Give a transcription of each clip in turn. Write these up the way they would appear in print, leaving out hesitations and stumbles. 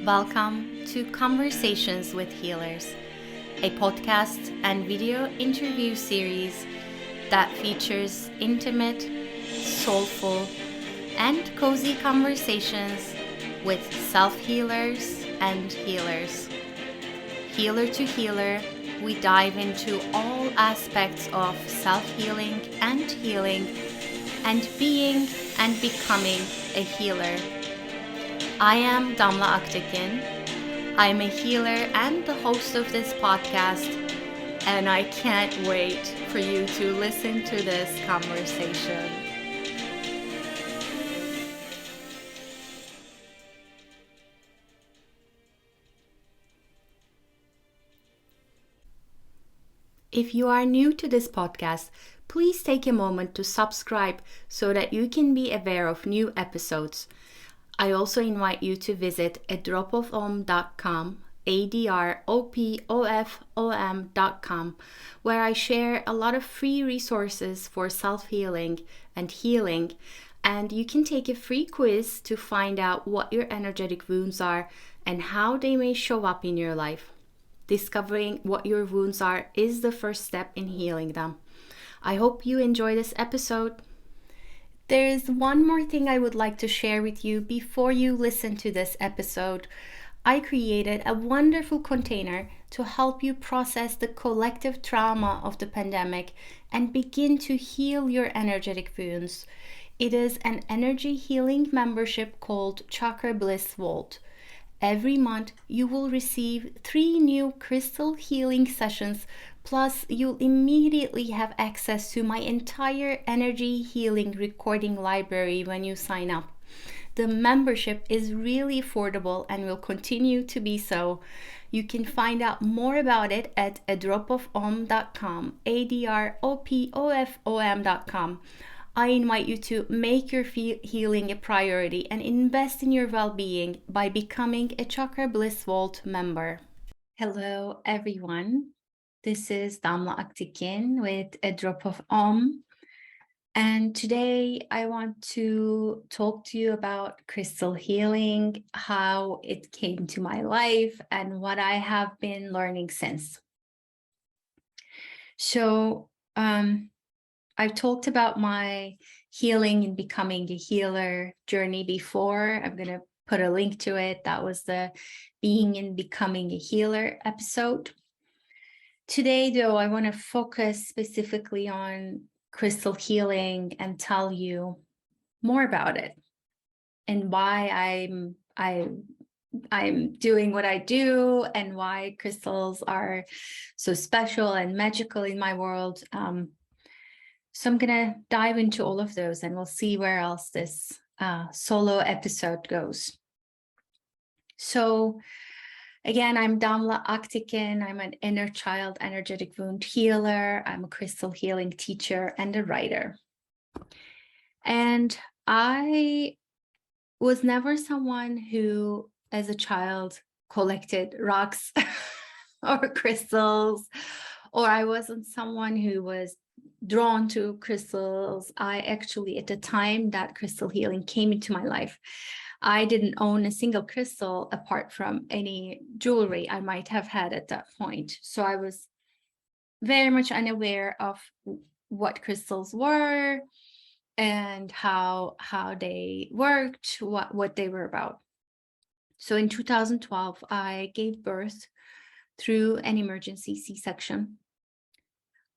Welcome to Conversations with Healers, a podcast and video interview series that features intimate, soulful, and cozy conversations with self-healers and healers. Healer to healer, we dive into all aspects of self-healing and healing and being and becoming a healer. I am Damla Aktekin. I'm a healer and the host of this podcast, and I can't wait for you to listen to this conversation. If you are new to this podcast, please take a moment to subscribe so that you can be aware of new episodes. I also invite you to visit adropofom.com, adropofom.com, where I share a lot of free resources for self-healing and healing, and you can take a free quiz to find out what your energetic wounds are and how they may show up in your life. Discovering what your wounds are is the first step in healing them. I hope you enjoy this episode. There is one more thing I would like to share with you before you listen to this episode. I created a wonderful container to help you process the collective trauma of the pandemic and begin to heal your energetic wounds. It is an energy healing membership called Chakra Bliss Vault. Every month, you will receive 3 new crystal healing sessions, plus you'll immediately have access to my entire energy healing recording library when you sign up. The membership is really affordable and will continue to be so. You can find out more about it at adropofom.com, adropofom.com. I invite you to make your healing a priority and invest in your well-being by becoming a Chakra Bliss Vault member. Hello, everyone. This is Damla Aktekin with A Drop of Om. And today I want to talk to you about crystal healing, how it came to my life, and what I have been learning since. So, I've talked about my healing and becoming a healer journey before. I'm going to put a link to it. That was the Being and Becoming a Healer episode. Today, though, I want to focus specifically on crystal healing and tell you more about it and why I'm doing what I do and why crystals are so special and magical in my world. So I'm going to dive into all of those and we'll see where else this solo episode goes. So again, I'm Damla Aktekin. I'm an inner child energetic wound healer. I'm a crystal healing teacher and a writer. And I was never someone who, as a child, collected rocks or crystals, or I wasn't someone who was drawn to crystals. I actually, at the time that crystal healing came into my life, I didn't own a single crystal apart from any jewelry I might have had at that point. So I was very much unaware of what crystals were and how they worked, what they were about. So in 2012, I gave birth through an emergency C-section.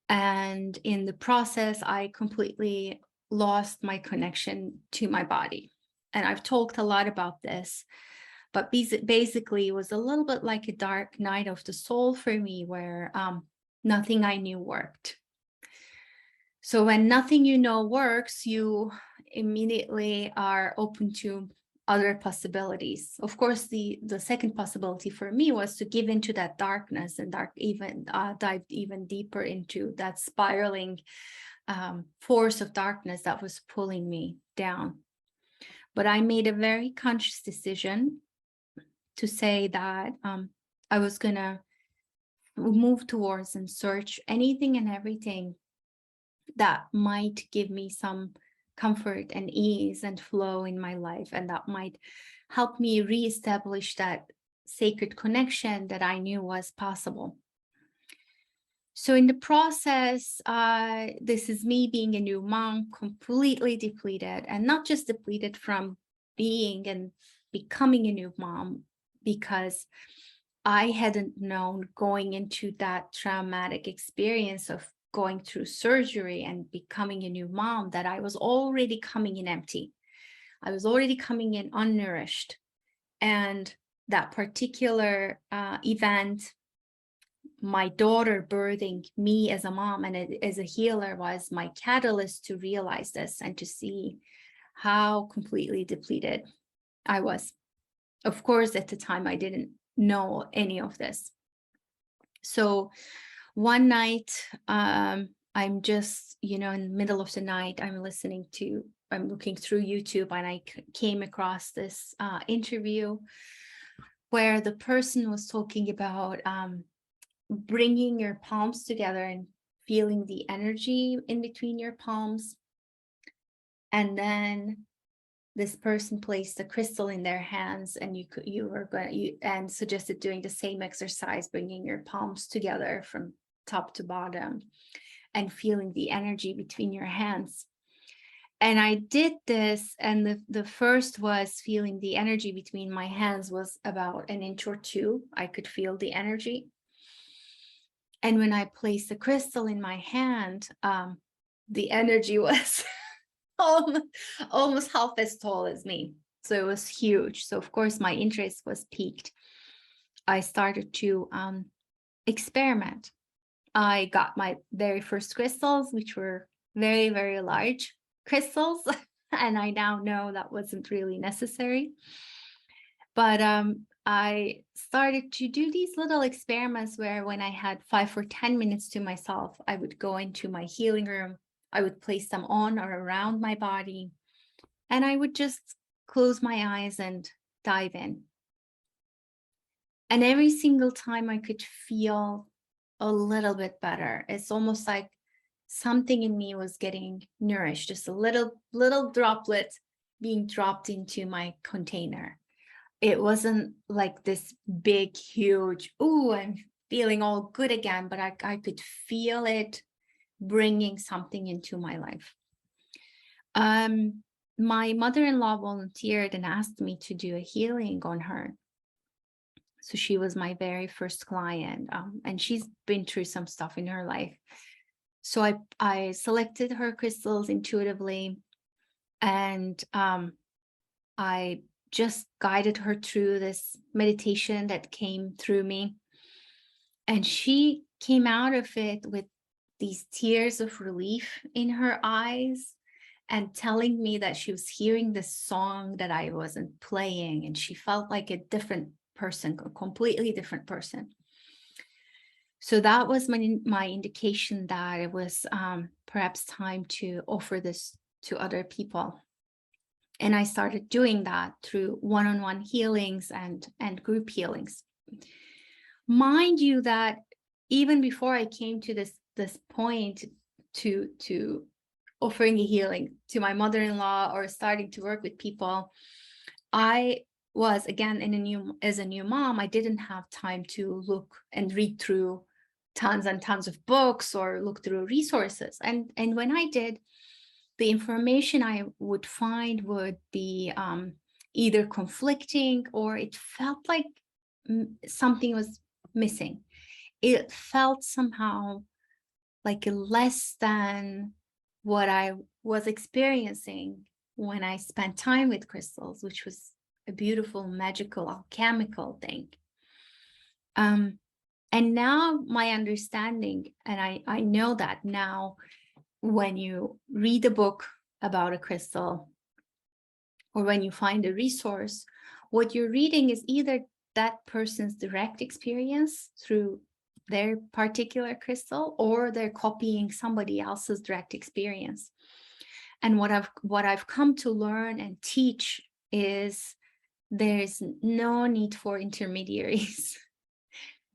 And in the process, I completely lost my connection to my body. And I've talked a lot about this, but basically it was a little bit like a dark night of the soul for me where nothing I knew worked. So when nothing you know works, you immediately are open to other possibilities. Of course, the second possibility for me was to give into that darkness and dive even deeper into that spiraling force of darkness that was pulling me down. But I made a very conscious decision to say that I was gonna move towards and search anything and everything that might give me some comfort and ease and flow in my life, and that might help me reestablish that sacred connection that I knew was possible. So in the process, this is me being a new mom, completely depleted, and not just depleted from being and becoming a new mom, because I hadn't known going into that traumatic experience of going through surgery and becoming a new mom, that I was already coming in empty. I was already coming in unnourished. And that particular event, my daughter birthing me as a mom and as a healer, was my catalyst to realize this and to see how completely depleted I was. Of course, at the time, I didn't know any of this. So one night, I'm just, in the middle of the night, I'm looking through YouTube, and I came across this interview where the person was talking about bringing your palms together and feeling the energy in between your palms. And then this person placed a crystal in their hands, and and suggested doing the same exercise, bringing your palms together from top to bottom and feeling the energy between your hands. And I did this, and the first was feeling the energy between my hands was about an inch or two. I could feel the energy. And when I placed the crystal in my hand, the energy was almost half as tall as me. So it was huge. So of course my interest was piqued. I started to experiment. I got my very first crystals, which were very, very large crystals. And I now know that wasn't really necessary. But I started to do these little experiments where when I had 5 or 10 minutes to myself, I would go into my healing room. I would place them on or around my body, and I would just close my eyes and dive in. And every single time I could feel a little bit better. It's almost like something in me was getting nourished, just a little droplet being dropped into my container. It wasn't like this big, huge, ooh, I'm feeling all good again, but I could feel it bringing something into my life. My mother-in-law volunteered and asked me to do a healing on her. So she was my very first client, and she's been through some stuff in her life. So I selected her crystals intuitively, and I just guided her through this meditation that came through me. And she came out of it with these tears of relief in her eyes and telling me that she was hearing this song that I wasn't playing, and she felt like a different person, a completely different person. So that was my indication that it was perhaps time to offer this to other people. And I started doing that through one-on-one healings and group healings. Mind you that even before I came to this point to offering a healing to my mother-in-law or starting to work with people, I was, again, as a new mom, I didn't have time to look and read through tons and tons of books or look through resources. And when I did, the information I would find would be either conflicting, or it felt like something was missing. It felt somehow like less than what I was experiencing when I spent time with crystals, which was a beautiful, magical, alchemical thing. And now my understanding, and I know that now, when you read a book about a crystal or when you find a resource, what you're reading is either that person's direct experience through their particular crystal, or they're copying somebody else's direct experience. And what I've come to learn and teach is there's no need for intermediaries.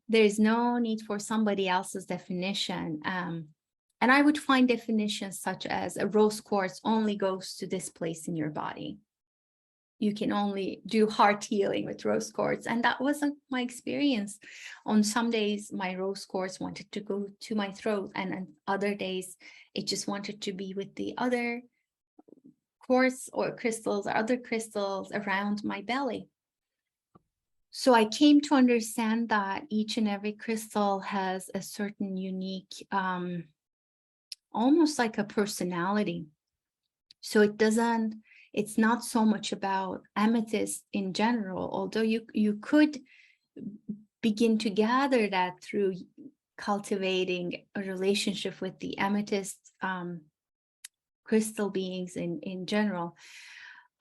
There's no need for somebody else's definition. And I would find definitions such as a rose quartz only goes to this place in your body. you can only do heart healing with rose quartz. And that wasn't my experience. On some days, my rose quartz wanted to go to my throat, and on other days, it just wanted to be with the other quartz or crystals or other crystals around my belly. So I came to understand that each and every crystal has a certain unique, almost like a personality. So it's not so much about amethyst in general, although you could begin to gather that through cultivating a relationship with the amethyst crystal beings in general.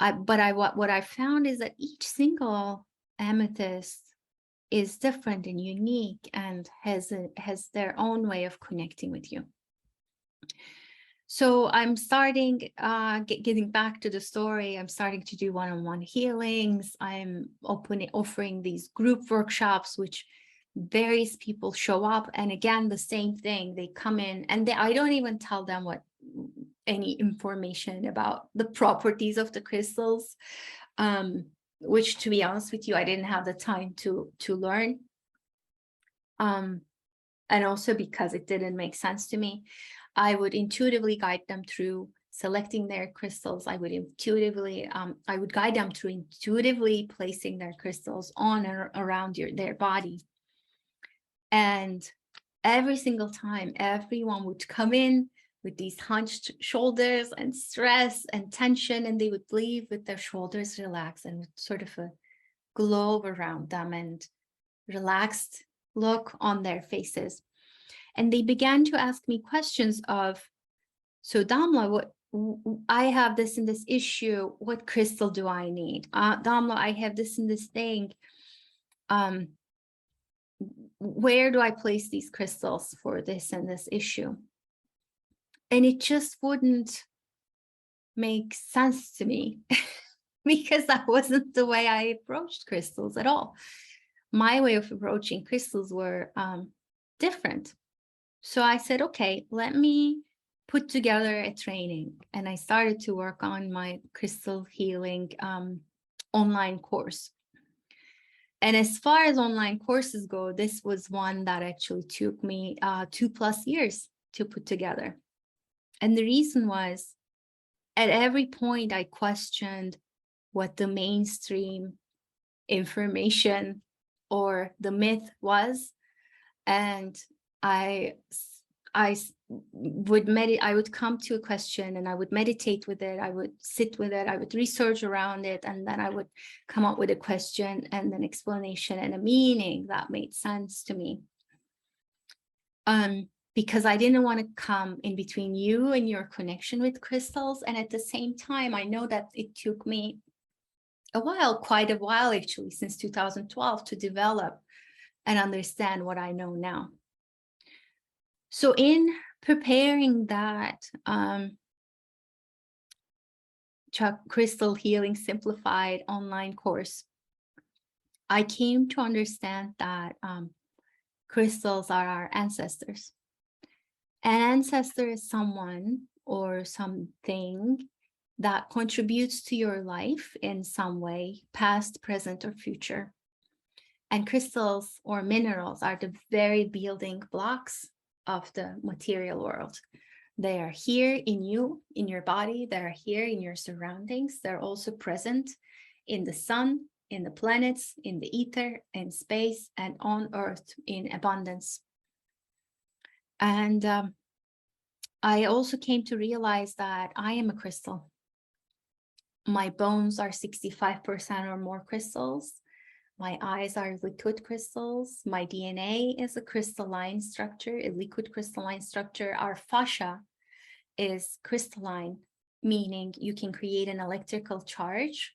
What I found is that each single amethyst is different and unique and has their own way of connecting with you. So I'm starting, getting back to the story, I'm starting to do one-on-one healings. I'm offering these group workshops, which various people show up. And again, the same thing, they come in and I don't even tell them any information about the properties of the crystals, which, to be honest with you, I didn't have the time to learn. And also because it didn't make sense to me. I would intuitively guide them through selecting their crystals. I would guide them through intuitively placing their crystals on or around their body. And every single time, everyone would come in with these hunched shoulders and stress and tension, and they would leave with their shoulders relaxed and with sort of a glow around them and relaxed look on their faces. And they began to ask me questions of, so Damla, I have this and this issue. What crystal do I need? Damla, I have this and this thing. Where do I place these crystals for this and this issue? And it just wouldn't make sense to me because that wasn't the way I approached crystals at all. My way of approaching crystals were different. So I said, okay, let me put together a training. And I started to work on my crystal healing online course. And as far as online courses go, this was one that actually took me 2+ years to put together. And the reason was, at every point I questioned what the mainstream information or the myth was. And I would come to a question and I would meditate with it. I would sit with it. I would research around it. And then I would come up with a question and an explanation and a meaning that made sense to me. Because I didn't want to come in between you and your connection with crystals. And at the same time, I know that it took me quite a while actually, since 2012, to develop and understand what I know now. So in preparing that Crystal Healing Simplified online course, I came to understand that crystals are our ancestors. An ancestor is someone or something that contributes to your life in some way, past, present, or future. And crystals or minerals are the very building blocks of the material world. They are here in you, in your body. They are here in your surroundings. They're also present in the sun, in the planets, in the ether, in space, and on Earth in abundance. And I also came to realize that I am a crystal. My bones are 65% or more crystals. My eyes are liquid crystals. My DNA is a crystalline structure, a liquid crystalline structure. Our fascia is crystalline, meaning you can create an electrical charge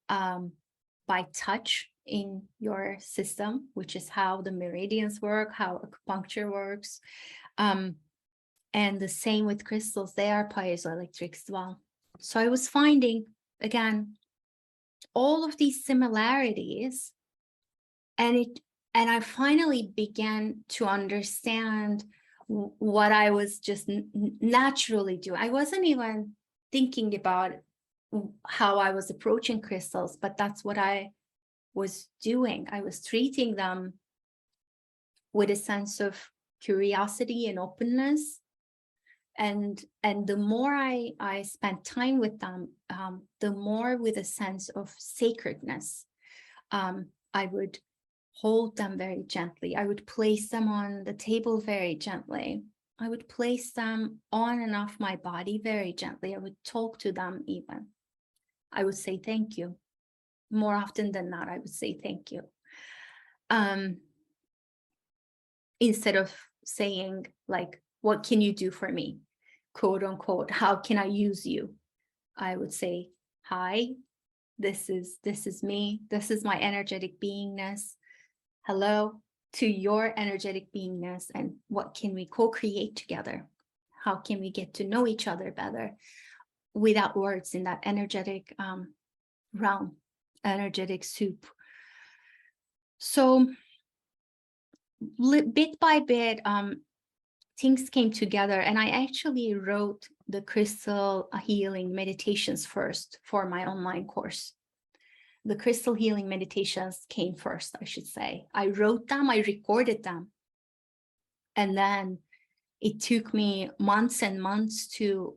by touch in your system, which is how the meridians work, how acupuncture works. And the same with crystals, they are piezoelectric as well. So I was finding, again, all of these similarities, and I finally began to understand what I was just naturally doing. I wasn't even thinking about how I was approaching crystals, but that's what I was doing. I was treating them with a sense of curiosity and openness. And the more I spent time with them, the more with a sense of sacredness. I would hold them very gently. I would place them on the table very gently. I would place them on and off my body very gently. I would talk to them even. I would say thank you. More often than not, I would say thank you. Instead of saying like, what can you do for me? Quote unquote, how can I use you? I would say, hi, this is me. This is my energetic beingness. Hello to your energetic beingness, and what can we co-create together? How can we get to know each other better without words in that energetic realm, energetic soup? So bit by bit, things came together, and I actually wrote the crystal healing meditations first for my online course. The crystal healing meditations came first, I should say. I wrote them, I recorded them. And then it took me months and months to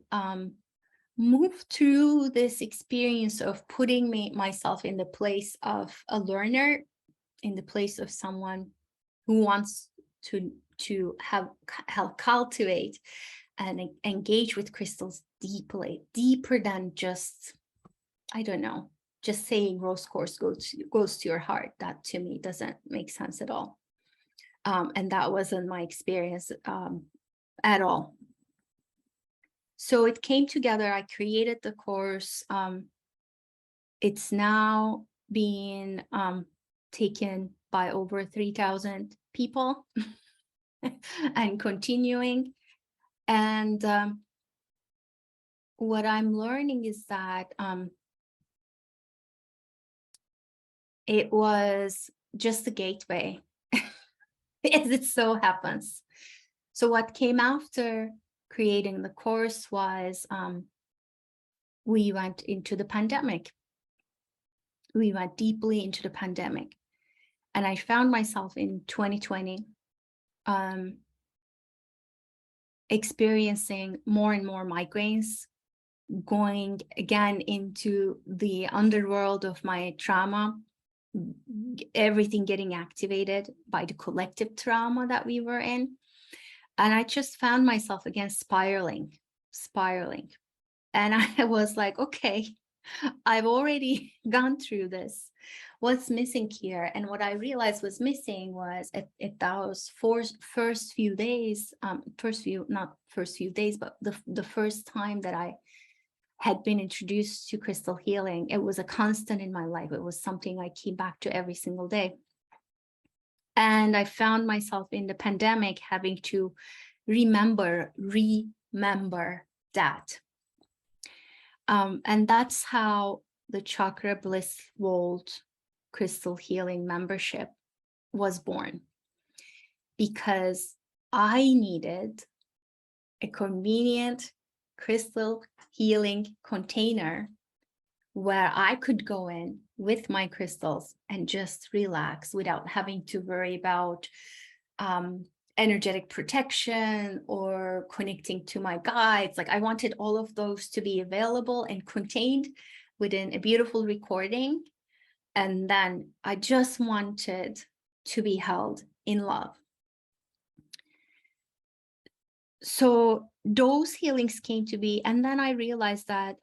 move through this experience of putting myself in the place of a learner, in the place of someone who wants to help cultivate and engage with crystals deeply, deeper than just, I don't know, just saying rose quartz goes to your heart. That to me doesn't make sense at all. And that wasn't my experience at all. So it came together. I created the course. It's now being taken by over 3,000 people and continuing. And what I'm learning is that it was just a gateway, as it so happens. So what came after creating the course was we went into the pandemic. We went deeply into the pandemic. And I found myself in 2020 experiencing more and more migraines, going again into the underworld of my trauma, everything getting activated by the collective trauma that we were in. And I just found myself again spiraling. And I was like, okay, I've already gone through this. What's missing here? And what I realized was missing was at those first few days, not first few days, but the first time that I had been introduced to crystal healing, it was a constant in my life. It was something I came back to every single day. And I found myself in the pandemic having to remember that. And that's how the Chakra Bliss Vault Crystal Healing membership was born, because I needed a convenient crystal healing container where I could go in with my crystals and just relax without having to worry about energetic protection or connecting to my guides. Like, I wanted all of those to be available and contained within a beautiful recording. And then I just wanted to be held in love. So those healings came to be. And then I realized that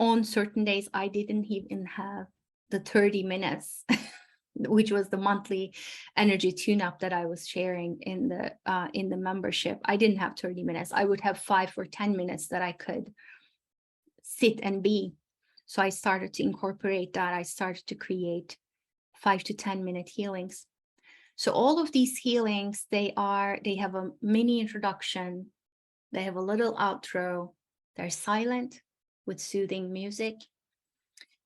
on certain days, I didn't even have the 30 minutes, which was the monthly energy tune-up that I was sharing in the membership. I didn't have 30 minutes. I would have 5 or 10 minutes that I could sit and be. So I started to incorporate that. I started to create 5 to 10 minute healings. So all of these healings, they have a mini introduction. They have a little outro. They're silent with soothing music,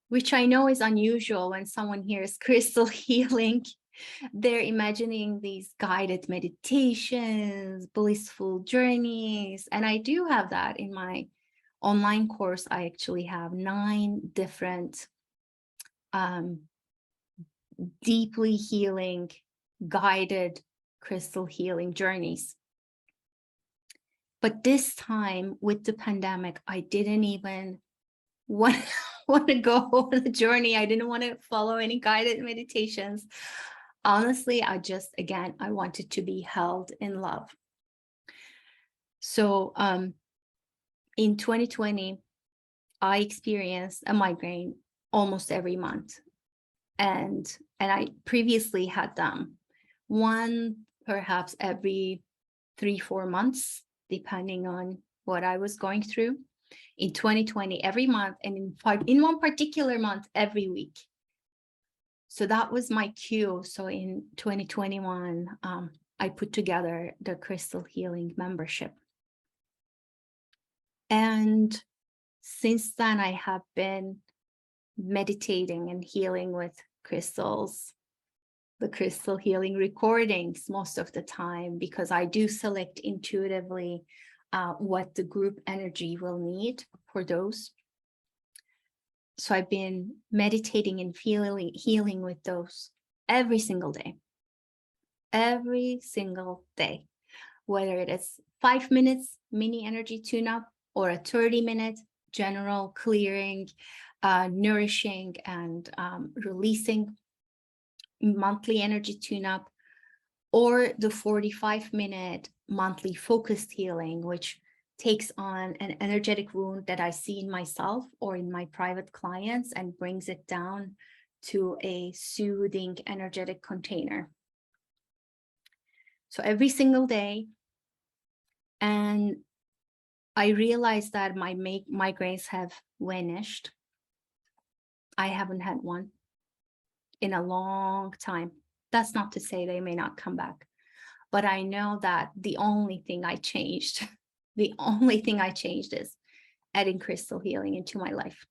which I know is unusual. When someone hears crystal healing, they're imagining these guided meditations, blissful journeys. And I do have that in my online course, I actually have 9 different deeply healing, guided crystal healing journeys. But this time with the pandemic, I didn't even want to go on the journey. I didn't want to follow any guided meditations. Honestly, I wanted to be held in love. So in 2020, I experienced a migraine almost every month. And I previously had them one perhaps every 3-4 months, depending on what I was going through. In 2020, every month, and in one particular month, every week. So that was my cue. So in 2021, I put together the Crystal Healing membership. And since then, I have been meditating and healing with crystals, the crystal healing recordings most of the time, because I do select intuitively what the group energy will need for those. So I've been meditating and healing with those every single day, whether it is 5 minutes mini energy tune-up or a 30-minute general clearing, nourishing and releasing monthly energy tune-up, or the 45-minute monthly focused healing, which takes on an energetic wound that I see in myself or in my private clients and brings it down to a soothing energetic container. So every single day. And I realized that my migraines have vanished. I haven't had one in a long time. That's not to say they may not come back, but I know that the only thing I changed is adding crystal healing into my life.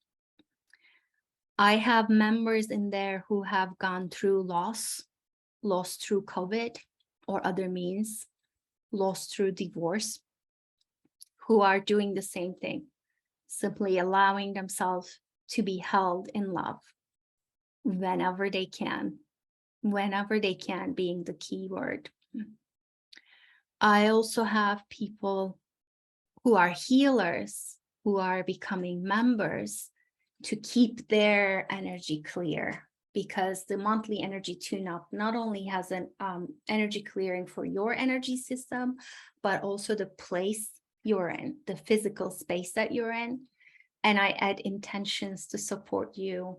I have members in there who have gone through loss through COVID or other means, loss through divorce, who are doing the same thing, simply allowing themselves to be held in love whenever they can being the key word. I also have people who are healers who are becoming members to keep their energy clear, because the monthly energy tune-up not only has an energy clearing for your energy system, but also the place you're in, the physical space that you're in. And I add intentions to support you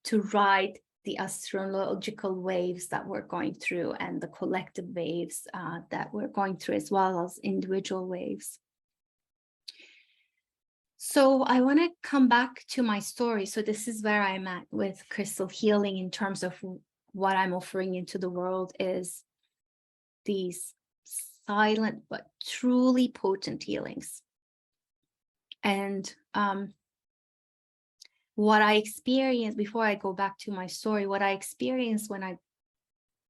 to ride the astrological waves that we're going through and the collective waves that we're going through, as well as individual waves. So I want to come back to my story. So this is where I'm at with crystal healing in terms of what I'm offering into the world, is these silent but truly potent healings. And what I experienced, before I go back to my story, what I experienced when I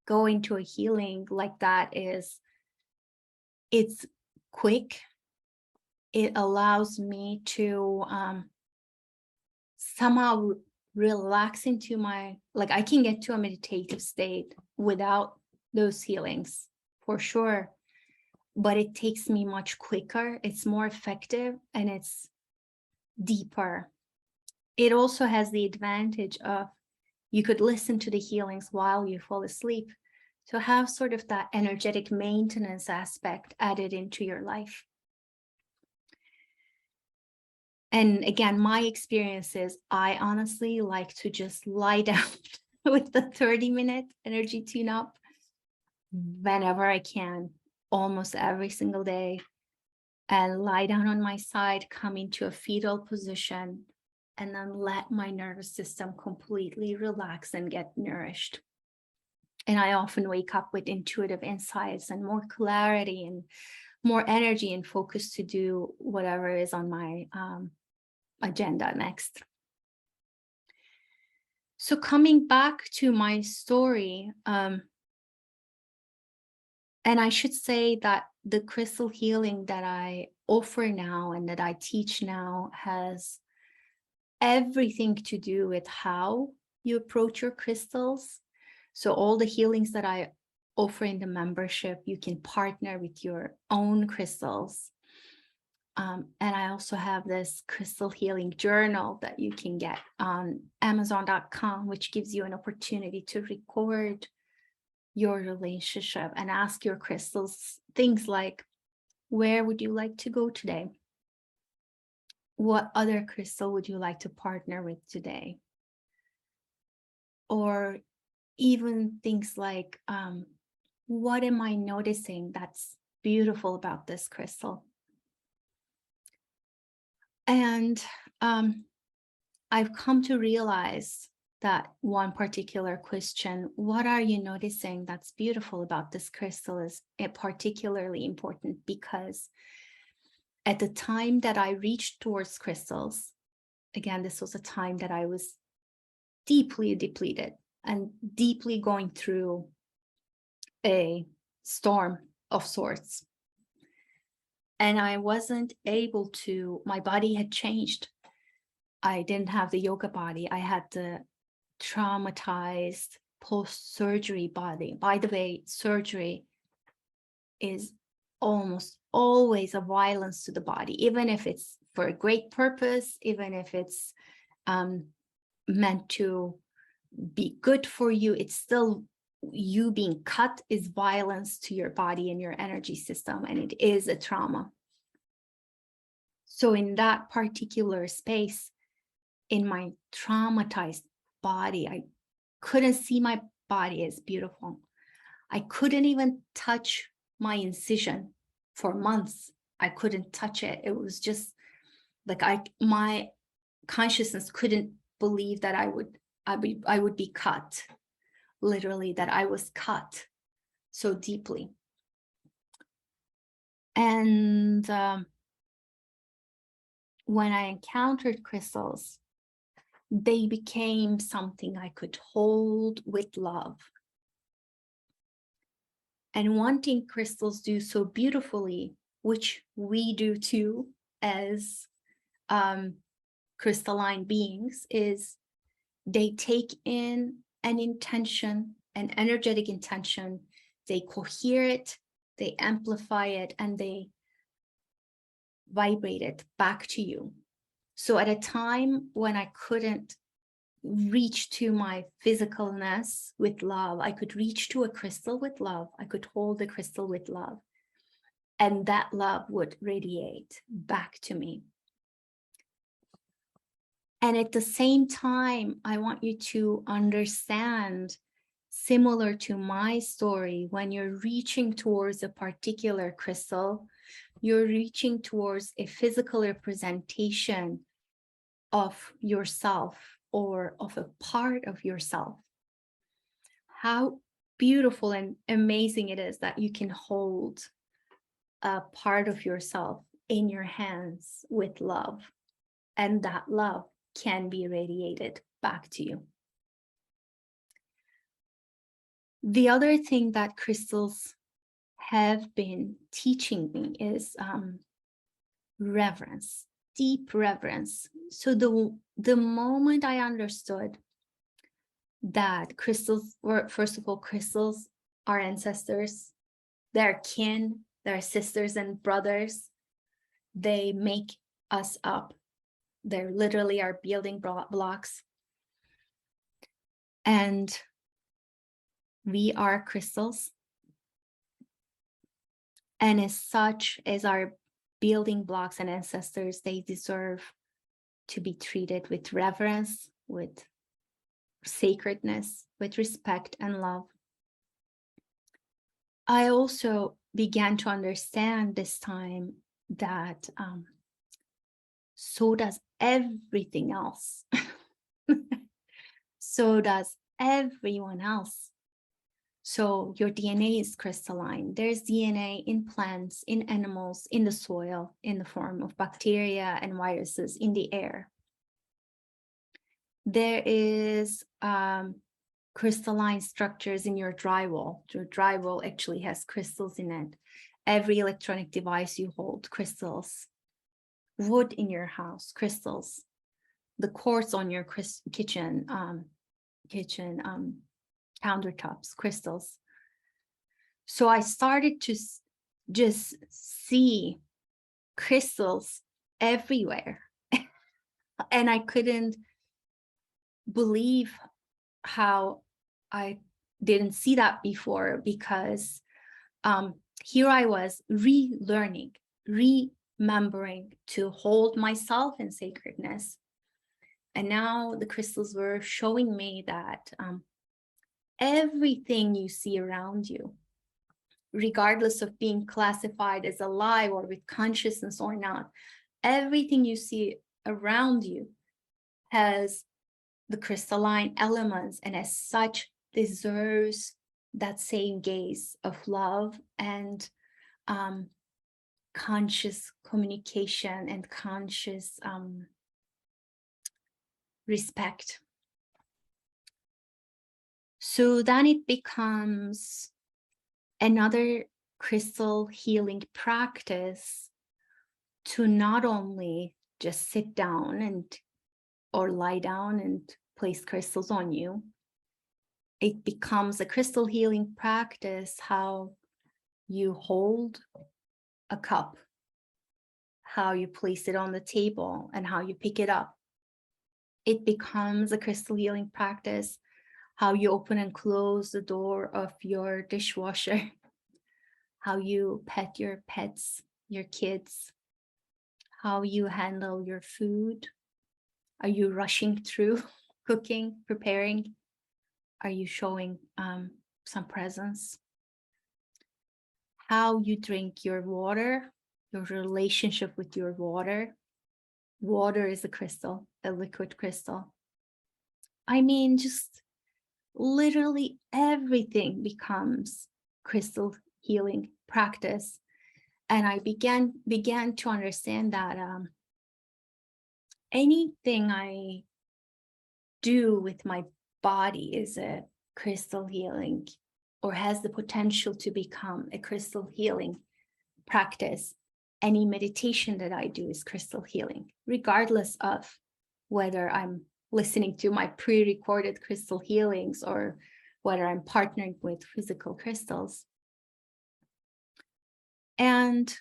go into a healing like that is it's quick. It allows me to somehow relax into I can get to a meditative state without those healings for sure, but it takes me much quicker. It's more effective and it's deeper. It also has the advantage of you could listen to the healings while you fall asleep, to have sort of that energetic maintenance aspect added into your life. And again, my experience is I honestly like to just lie down with the 30-minute energy tune-up whenever I can, almost every single day, and lie down on my side, come into a fetal position, and then let my nervous system completely relax and get nourished. And I often wake up with intuitive insights and more clarity and more energy and focus to do whatever is on my agenda next. So coming back to my story, and I should say that the crystal healing that I offer now and that I teach now has everything to do with how you approach your crystals. So all the healings that I offer in the membership, you can partner with your own crystals. And I also have this crystal healing journal that you can get on Amazon.com, which gives you an opportunity to record your relationship and ask your crystals things like, where would you like to go today? What other crystal would you like to partner with today? Or even things like, what am I noticing that's beautiful about this crystal? And I've come to realize that one particular question, what are you noticing that's beautiful about this crystal, is particularly important, because at the time that I reached towards crystals, again, this was a time that I was deeply depleted and deeply going through a storm of sorts. And I wasn't able to, my body had changed. I didn't have the yoga body. I had the traumatized post-surgery body. By the way, surgery is almost always a violence to the body, even if it's for a great purpose, even if it's meant to be good for you, it's still, you being cut is violence to your body and your energy system, and it is a trauma. So in that particular space, in my traumatized body, I couldn't see my body as beautiful. I couldn't even touch my incision for months. I couldn't touch it. It was just like my consciousness couldn't believe that I would be cut, literally, that I was cut so deeply. And when I encountered crystals, they became something I could hold with love. And wanting crystals do so beautifully, which we do too as crystalline beings, is they take in an intention, an energetic intention, they cohere it, they amplify it, and they vibrate it back to you. So at a time when I couldn't reach to my physicalness with love, I could reach to a crystal with love. I could hold the crystal with love, and that love would radiate back to me. And at the same time, I want you to understand, similar to my story, when you're reaching towards a particular crystal, you're reaching towards a physical representation of yourself or of a part of yourself. How beautiful and amazing it is that you can hold a part of yourself in your hands with love, and that love can be radiated back to you. The other thing that crystals have been teaching me is reverence, deep reverence. So the moment I understood that crystals were, first of all, crystals are ancestors, they're kin, they're sisters and brothers, they make us up. They're literally our building blocks. And we are crystals. And as such, as our building blocks and ancestors, they deserve to be treated with reverence, with sacredness, with respect and love. I also began to understand this time that so does everything else. So does everyone else. So your DNA is crystalline. There's DNA in plants, in animals, in the soil, in the form of bacteria and viruses, in the air. There is crystalline structures in your drywall. Your drywall actually has crystals in it. every electronic device you hold, crystals. Wood in your house, crystals. The quartz on your kitchen countertops, crystals. So I started to just see crystals everywhere. And I couldn't believe how I didn't see that before, because here I was relearning, remembering to hold myself in sacredness. And now the crystals were showing me that everything you see around you, regardless of being classified as alive or with consciousness or not, everything you see around you has the crystalline elements, and as such deserves that same gaze of love and conscious communication and conscious respect. So then it becomes another crystal healing practice to not only just sit down and or lie down and place crystals on you. It becomes a crystal healing practice how you hold a cup, how you place it on the table, and how you pick it up. It becomes a crystal healing practice how you open and close the door of your dishwasher, how you pet your pets, your kids, how you handle your food. Are you rushing through cooking, preparing? Are you showing some presence? How you drink your water, your relationship with your water. Water is a crystal, a liquid crystal. I mean, just literally everything becomes crystal healing practice. And I began to understand that anything I do with my body is a crystal healing, or has the potential to become a crystal healing practice. Any meditation that I do is crystal healing, regardless of whether I'm listening to my pre-recorded crystal healings or whether I'm partnering with physical crystals. And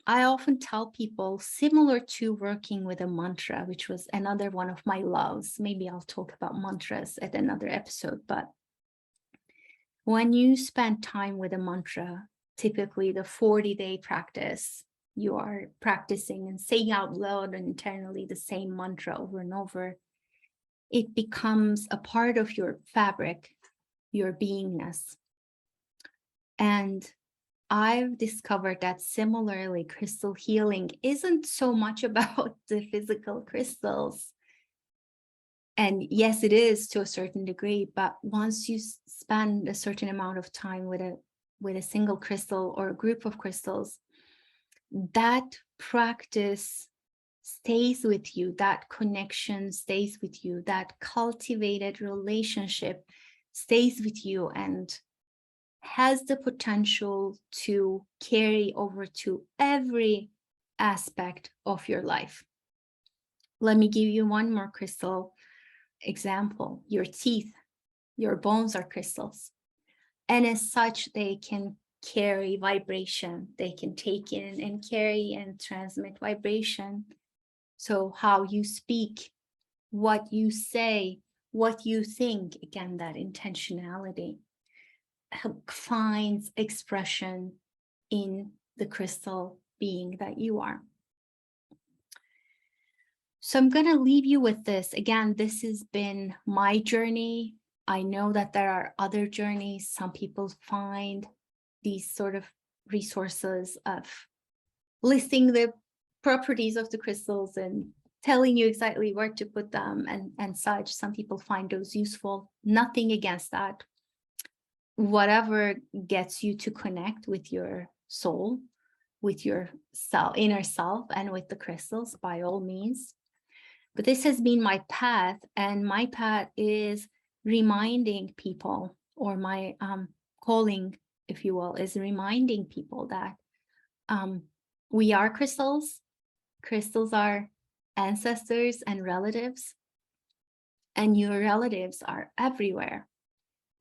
I often tell people, similar to working with a mantra, which was another one of my loves. Maybe I'll talk about mantras at another episode, but when you spend time with a mantra, typically the 40-day practice, you are practicing and saying out loud and internally the same mantra over and over. It becomes a part of your fabric, your beingness. And I've discovered that similarly, crystal healing isn't so much about the physical crystals. And yes, it is to a certain degree, but once you spend a certain amount of time with a single crystal or a group of crystals, that practice stays with you, that connection stays with you, that cultivated relationship stays with you and has the potential to carry over to every aspect of your life. Let me give you one more crystal example. Your teeth, your bones are crystals. And as such, they can carry vibration. They can take in and carry and transmit vibration. So how you speak, what you say, what you think, again, that intentionality finds expression in the crystal being that you are. So I'm going to leave you with this. Again, this has been my journey. I know that there are other journeys. Some people find these sort of resources of listing the properties of the crystals and telling you exactly where to put them and such. Some people find those useful. Nothing against that. Whatever gets you to connect with your soul, with your inner self, and with the crystals, by all means. But this has been my path, and my path is reminding people, or my calling, if you will, is reminding people that We are crystals. Crystals are ancestors and relatives, and your relatives are everywhere.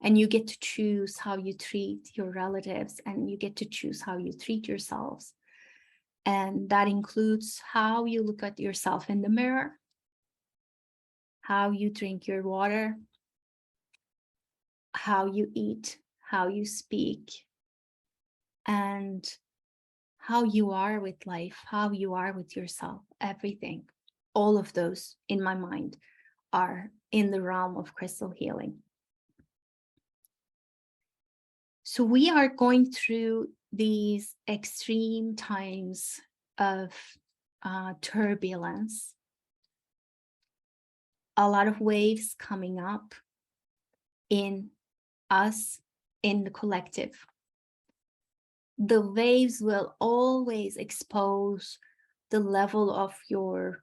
And you get to choose how you treat your relatives, and you get to choose how you treat yourselves. And that includes how you look at yourself in the mirror, how you drink your water, how you eat, how you speak, and how you are with life, how you are with yourself, everything. All of those, in my mind, are in the realm of crystal healing. So we are going through these extreme times of turbulence, a lot of waves coming up in us, in the collective. The waves will always expose the level of your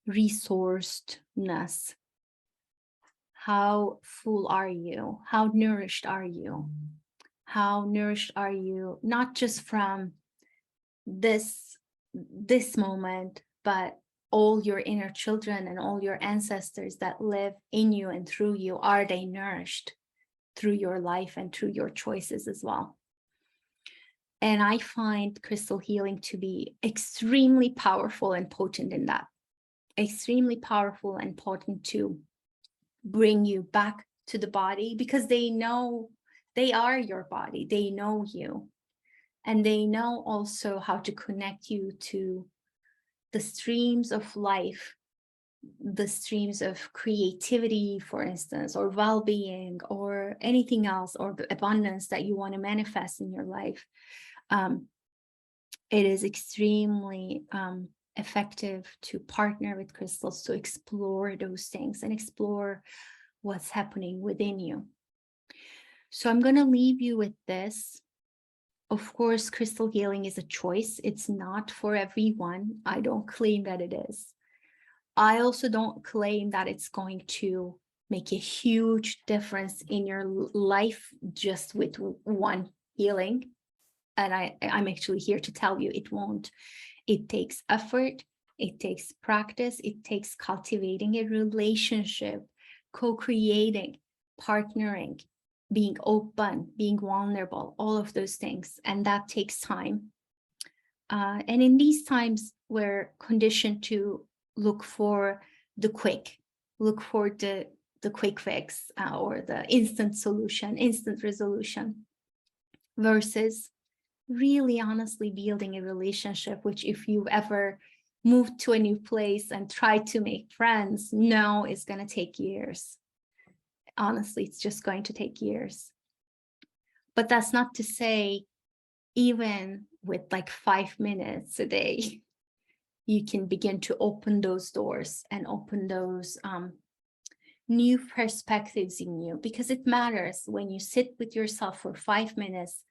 resourcedness. How full are you? How nourished are you? How nourished are you, not just from this moment, but all your inner children and all your ancestors that live in you and through you? Are they nourished through your life and through your choices as well? And I find crystal healing to be extremely powerful and potent in that. Extremely powerful and potent to bring you back to the body, because they know they are your body. They know you. And they know also how to connect you to the streams of life, the streams of creativity, for instance, or well-being, or anything else, or the abundance that you want to manifest in your life. It is extremely effective to partner with crystals to explore those things and explore what's happening within you. So I'm going to leave you with this. Of course, crystal healing is a choice. It's not for everyone. I don't claim that it is. I also don't claim that it's going to make a huge difference in your life just with one healing. And I'm actually here to tell you it won't. It takes effort, it takes practice, it takes cultivating a relationship, co-creating, partnering, being open, being vulnerable, all of those things. And that takes time. And in these times, we're conditioned to look for the quick, look for the quick fix or the instant solution, instant resolution, versus really honestly building a relationship, which if you've ever moved to a new place and tried to make friends, know it's going to take years. Honestly, it's just going to take years. But that's not to say, even with like 5 minutes a day, you can begin to open those doors and open those new perspectives in you, because it matters when you sit with yourself for 5 minutes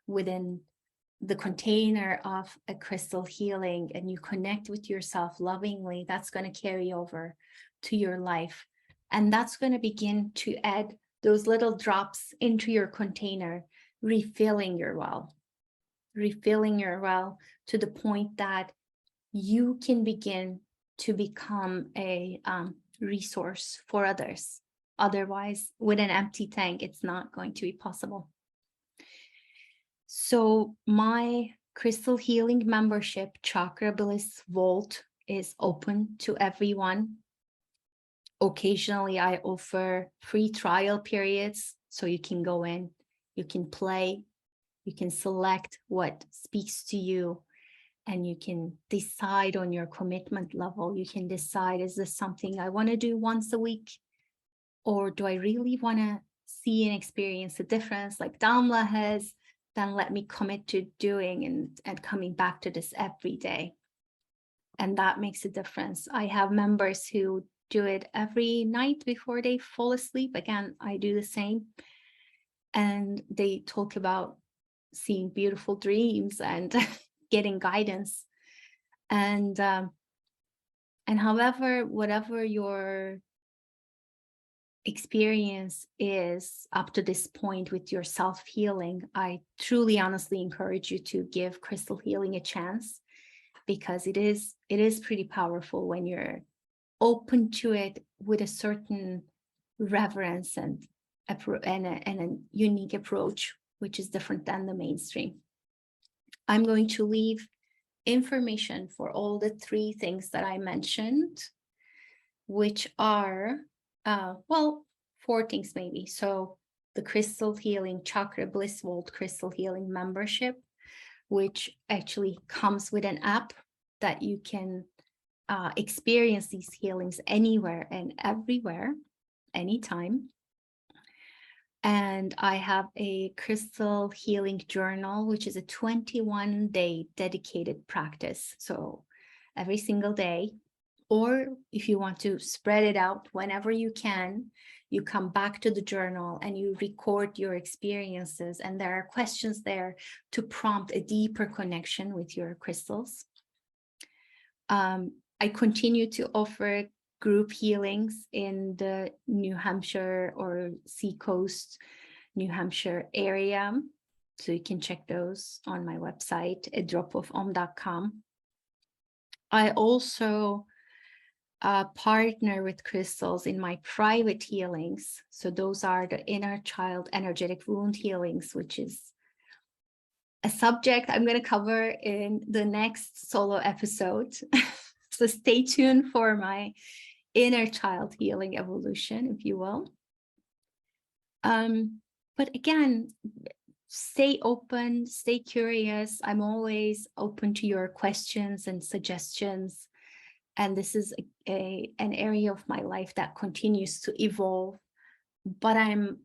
within the container of a crystal healing and you connect with yourself lovingly. That's going to carry over to your life. And that's going to begin to add those little drops into your container, refilling your well to the point that you can begin to become a resource for others. Otherwise, with an empty tank, it's not going to be possible. So my crystal healing membership, Chakra Bliss Vault, is open to everyone. Occasionally, I offer free trial periods, so you can go in, you can play, you can select what speaks to you, and you can decide on your commitment level. You can decide, is this something I want to do once a week? Or do I really want to see and experience a difference like Damla has? Then let me commit to doing and coming back to this every day. And that makes a difference. I have members who do it every night before they fall asleep. Again, I do the same. And they talk about seeing beautiful dreams and getting guidance. And however, whatever your experience is up to this point with your self-healing, I truly, honestly encourage you to give crystal healing a chance, because it is pretty powerful when you're open to it with a certain reverence and a unique approach, which is different than the mainstream. I'm going to leave information for all the 3 things that I mentioned, which are, 4 things maybe. So the Crystal Healing Chakra Bliss Vault Crystal Healing membership, which actually comes with an app that you can experience these healings anywhere and everywhere, anytime. And I have a crystal healing journal, which is a 21-day dedicated practice. So every single day, or if you want to spread it out whenever you can, you come back to the journal and you record your experiences. And there are questions there to prompt a deeper connection with your crystals. I continue to offer group healings in the New Hampshire or Seacoast, New Hampshire area. So you can check those on my website, adropofom.com. I also partner with crystals in my private healings. So those are the inner child energetic wound healings, which is a subject I'm going to cover in the next solo episode. So stay tuned for my inner child healing evolution, if you will. But again, stay open, stay curious. I'm always open to your questions and suggestions. And this is an area of my life that continues to evolve. But I'm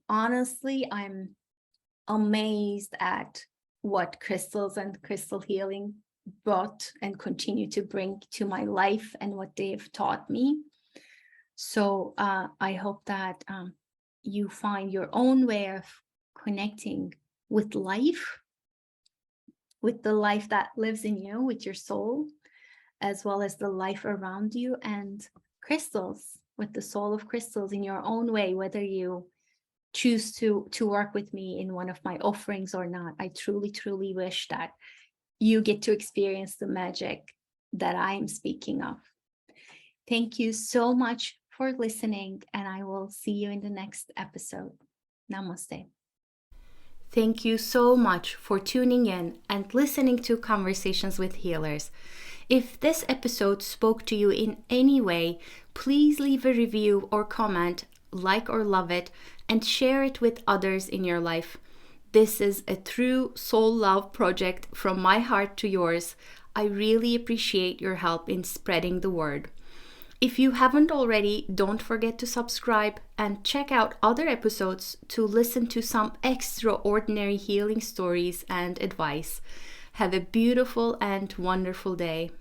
amazed at what crystals and crystal healing brought and continue to bring to my life and what they've taught me. So I hope that you find your own way of connecting with life, with the life that lives in you, with your soul, as well as the life around you, and crystals, with the soul of crystals in your own way, whether you choose to work with me in one of my offerings or not. I truly, truly wish that you get to experience the magic that I am speaking of. Thank you so much for listening, and I will see you in the next episode. Namaste. Thank you so much for tuning in and listening to Conversations with Healers. If this episode spoke to you in any way, please leave a review or comment, like or love it, and share it with others in your life. This is a true soul love project from my heart to yours. I really appreciate your help in spreading the word. If you haven't already, don't forget to subscribe and check out other episodes to listen to some extraordinary healing stories and advice. Have a beautiful and wonderful day.